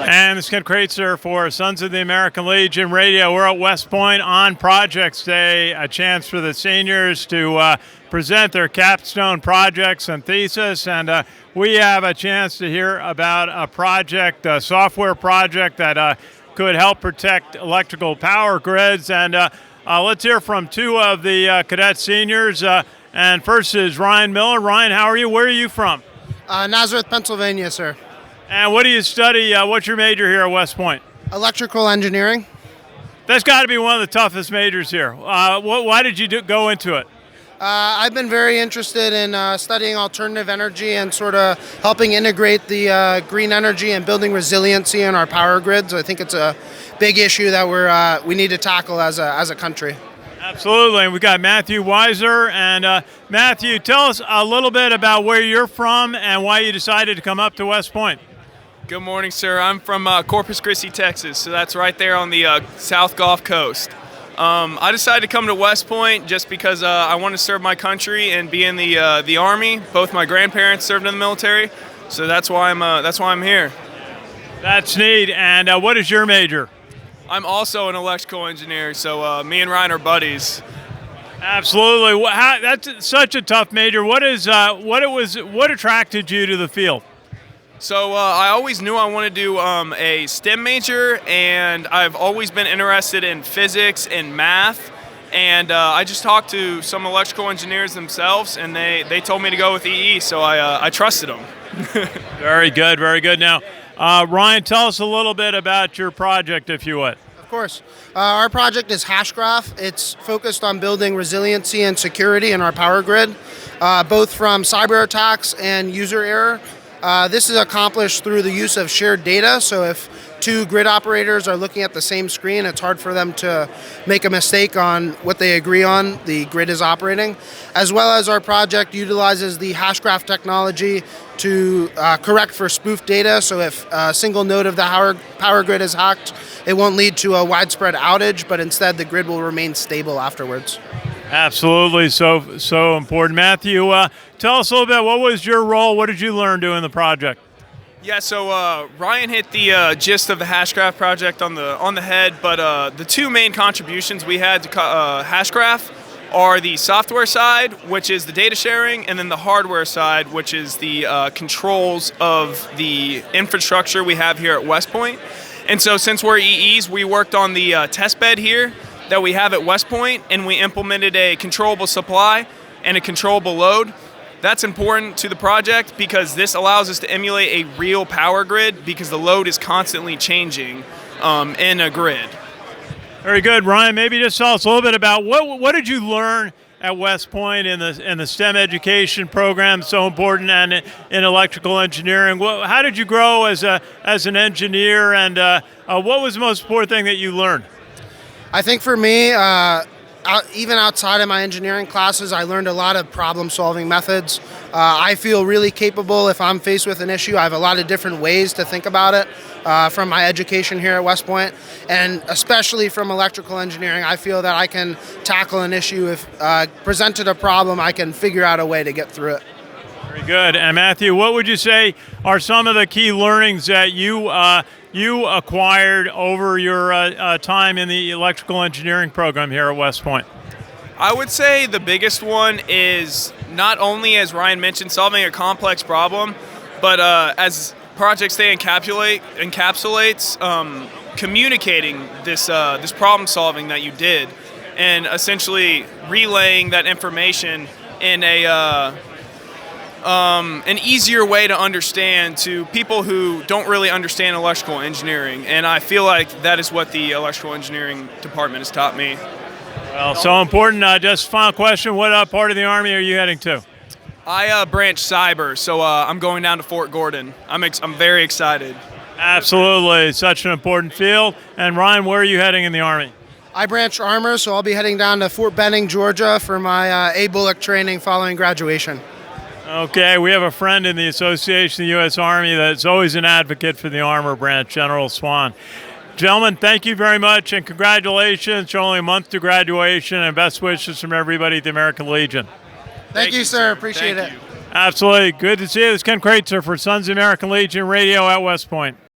And this is Ken Kraetzer for Sons of the American Legion Radio. We're at West Point on Projects Day, a chance for the seniors to present their capstone projects and thesis. And we have a chance to hear about a project, a software project that could help protect electrical power grids. And let's hear from two of the cadet seniors. And first is Ryan Miller. Ryan, how are you? Where are you from? Nazareth, Pennsylvania, sir. And what do you study? What's your major here at West Point? Electrical engineering. That's got to be one of the toughest majors here. Why did you go into it? I've been very interested in studying alternative energy and sort of helping integrate the green energy and building resiliency in our power grids. I think it's a big issue that we need to tackle as a country. Absolutely. And we've got Matthew Wisor. And Matthew, tell us a little bit about where you're from and why you decided to come up to West Point. Good morning, sir. I'm from Corpus Christi, Texas, so that's right there on the South Gulf Coast. I decided to come to West Point just because I want to serve my country and be in the Army. Both my grandparents served in the military, so that's why I'm here. That's neat. And what is your major? I'm also an electrical engineer, so me and Ryan are buddies. Absolutely. That's such a tough major. What attracted you to the field? So I always knew I wanted to do a STEM major, and I've always been interested in physics and math. And I just talked to some electrical engineers themselves, and they told me to go with EE, so I trusted them. Very good, very good. Now, Ryan, tell us a little bit about your project, if you would. Of course. Our project is Hashgraph. It's focused on building resiliency and security in our power grid, both from cyber attacks and user error. This is accomplished through the use of shared data, so if two grid operators are looking at the same screen, it's hard for them to make a mistake on what they agree on the grid is operating. As well as our project utilizes the Hashgraph technology to correct for spoofed data, so if a single node of the power grid is hacked, it won't lead to a widespread outage, but instead the grid will remain stable afterwards. Absolutely, so important. Matthew, tell us a little bit, what was your role? What did you learn doing the project? Yeah, so Ryan hit the gist of the Hashgraph project on the head, but the two main contributions we had to Hashgraph are the software side, which is the data sharing, and then the hardware side, which is the controls of the infrastructure we have here at West Point. And so since we're EEs, we worked on the test bed here that we have at West Point, and we implemented a controllable supply and a controllable load. That's important to the project because this allows us to emulate a real power grid because the load is constantly changing in a grid. Very good. Ryan, maybe just tell us a little bit about what did you learn at West Point in the STEM education program, so important, and in electrical engineering. How did you grow as an engineer, and what was the most important thing that you learned? I think for me, even outside of my engineering classes, I learned a lot of problem-solving methods. I feel really capable if I'm faced with an issue. I have a lot of different ways to think about it from my education here at West Point, and especially from electrical engineering. I feel that I can tackle an issue. If presented a problem, I can figure out a way to get through it. Very good. And Matthew, what would you say are some of the key learnings that you acquired over your time in the electrical engineering program here at West Point? I would say the biggest one is not only, as Ryan mentioned, solving a complex problem, but as Projects Day encapsulates communicating this problem solving that you did, and essentially relaying that information in an easier way to understand to people who don't really understand electrical engineering. And I feel like that is what the electrical engineering department has taught me. Well, so important. Just final question, what part of the Army are you heading to? I branch cyber, so I'm going down to Fort Gordon. I'm very excited. Absolutely, such an important field. And Ryan, where are you heading in the Army? I branch armor, so I'll be heading down to Fort Benning, Georgia for my A-Bullock training following graduation. Okay, we have a friend in the Association of the U.S. Army that's always an advocate for the armor branch, General Swan. Gentlemen, thank you very much, and congratulations. It's only a month to graduation, and best wishes from everybody at the American Legion. Thank you, sir. Appreciate it. Absolutely. Good to see you. This is Ken Kraetzer for Sons of the American Legion Radio at West Point.